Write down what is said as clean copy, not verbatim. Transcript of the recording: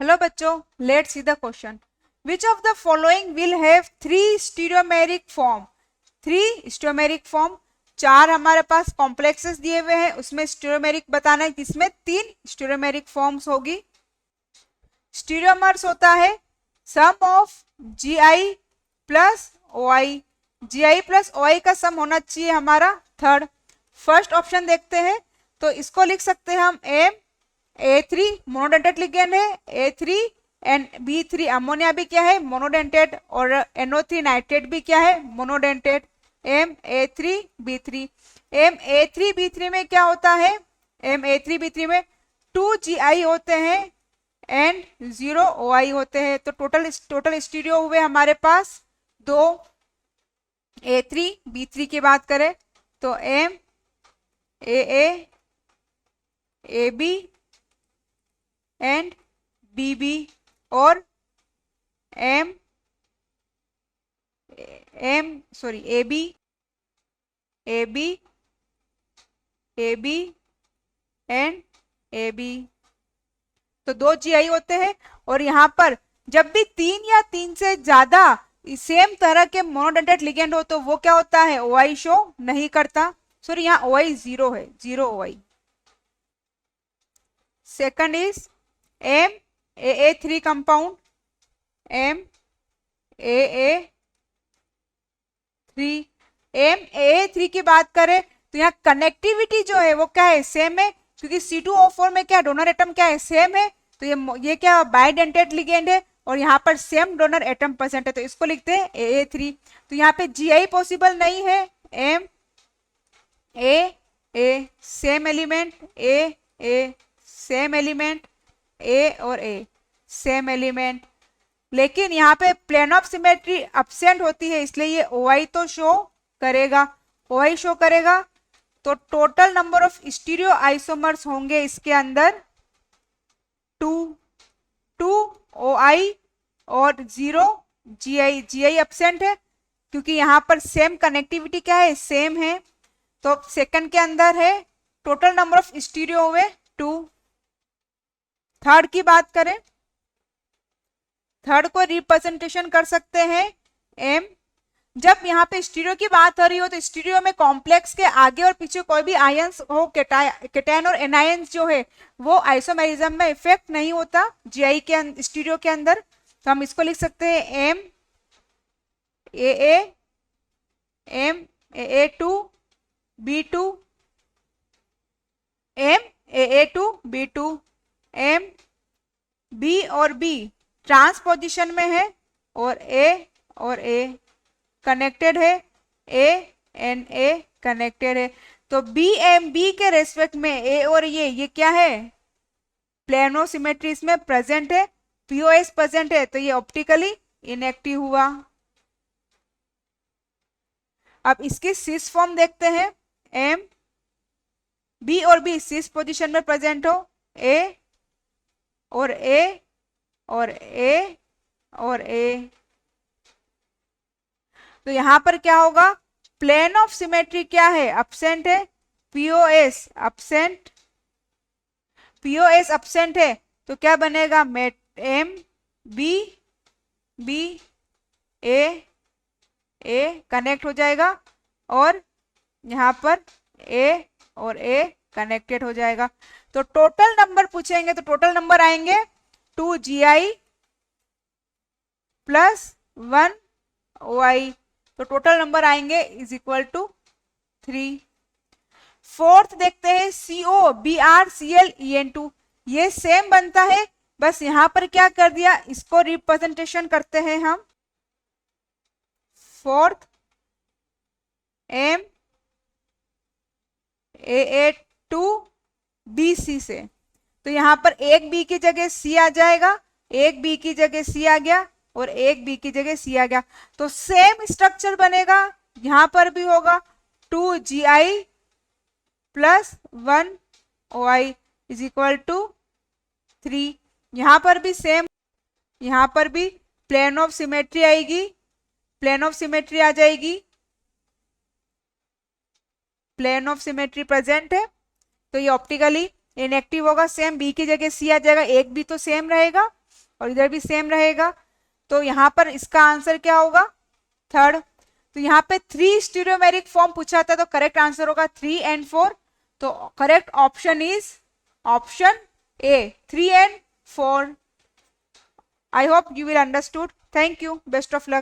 Hello बच्चों, let's see the question. Which of the following will have three stereomeric form. Three stereomeric form, चार हमारे पास complexes दिए हुए हैं, उसमें स्टीरियोमेरिक बताना है जिसमें तीन स्टीरियोमेरिक फॉर्म्स होगी. स्टीरियोमर्स होता है sum of G I plus O I. G I plus O I का सम होना चाहिए हमारा थर्ड. फर्स्ट ऑप्शन देखते हैं तो इसको लिख सकते हैं हम एम A3 मोनोडेंटेड लिगेंड है, A3 एंड B3 अमोनिया भी क्या है मोनोडेंटेड, और NO3 नाइट्रेट भी क्या है मोनोडेंटेड. MA3B3. MA3B3 में क्या होता है, MA3B3 में 2GI होते हैं एंड 0 OI होते हैं. तो टोटल स्टीरियो हुए हमारे पास दो. A3B3 की बात करें तो MAA AB एंड BB और AB एंड AB. तो दो GI होते हैं. और यहाँ पर जब भी तीन या तीन से ज्यादा सेम तरह के मोनोडेंटेड लिगेंड हो तो वो क्या होता है OI शो नहीं करता. सॉरी, यहाँ OI 0 है, 0 OI. Second is MAA3 compound, MAA3 की बात करें तो यहाँ कनेक्टिविटी जो है वो क्या है सेम है, क्योंकि C2O4 में क्या डोनर एटम क्या है सेम है. तो ये क्या बाइडेंटेड लिगेंड है और यहाँ पर सेम डोनर एटम प्रेजेंट है, तो इसको लिखते हैं AA3. तो यहाँ पे GI पॉसिबल नहीं है. MAA same element, AA same element, A और A सेम एलिमेंट. लेकिन यहाँ पे प्लेन ऑफ सिमेट्री एब्सेंट होती है, इसलिए ये OI तो शो करेगा, OI शो करेगा. तो total number of stereo isomers होंगे इसके अंदर 2 OI और 0 GI. GI एब्सेंट है क्योंकि यहाँ पर सेम कनेक्टिविटी क्या है सेम है. तो सेकंड के अंदर है टोटल नंबर ऑफ स्टीरियो हुए 2. थर्ड की बात करें, थर्ड को रिप्रेजेंटेशन कर सकते हैं M. जब यहाँ पे स्टीरियो की बात हो रही हो तो स्टीरियो में कॉम्प्लेक्स के आगे और पीछे कोई भी आयंस हो, केटायन और एनायंस जो है वो आइसोमेरिज्म में इफेक्ट नहीं होता GI के स्टीरियो के अंदर. तो हम इसको लिख सकते हैं MAA MAA2B2 MAA2B2. B और B ट्रांसपोजिशन में है और A कनेक्टेड है, A एंड A कनेक्टेड है. तो BMB के रेस्पेक्ट में A और ये क्या है प्लेनो सिमेट्री इसमें प्रेजेंट है, POS प्रेजेंट है, तो ये ऑप्टिकली इनएक्टिव हुआ. अब इसकी सिस फॉर्म देखते हैं. B और B सिस पोजीशन में प्रेजेंट हो, A और A और A और A. तो यहां पर क्या होगा प्लेन ऑफ सिमेट्री क्या है एब्सेंट है, POS एब्सेंट, POS एब्सेंट है तो क्या बनेगा MB A कनेक्ट हो जाएगा और यहां पर A और A कनेक्टेड हो जाएगा. तो टोटल नंबर पूछेंगे तो टोटल नंबर आएंगे 2GI प्लस 1 OI. तो टोटल नंबर आएंगे इज इक्वल टू 3. फोर्थ देखते हैं COBrClEN2. ये सेम बनता है, बस यहां पर क्या कर दिया इसको रिप्रेजेंटेशन करते हैं हम. फोर्थ MAA2BC से, तो यहां पर एक B की जगह C आ जाएगा, एक B की जगह C आ गया और एक B की जगह C आ गया. तो सेम स्ट्रक्चर बनेगा, यहां पर भी होगा 2GI plus 1 OI is equal to 3. यहां पर भी सेम, यहां पर भी प्लेन ऑफ सिमेट्री आएगी, प्लेन ऑफ सिमेट्री आ जाएगी, प्लेन ऑफ सिमेट्री प्रेजेंट है तो ये ऑप्टिकली इनएक्टिव होगा. सेम B की जगह C आ जाएगा, एक भी तो सेम रहेगा. और इधर भी सेम रहेगा। तो यहाँ पर इसका आंसर क्या होगा? थर्ड। तो यहाँ पे 3 स्टीरियोमेरिक फॉर्म पूछा था, तो करेक्ट आंसर होगा 3 and 4। तो correct option is option A, 3 and 4। I hope you will understood. Thank you. Best of luck.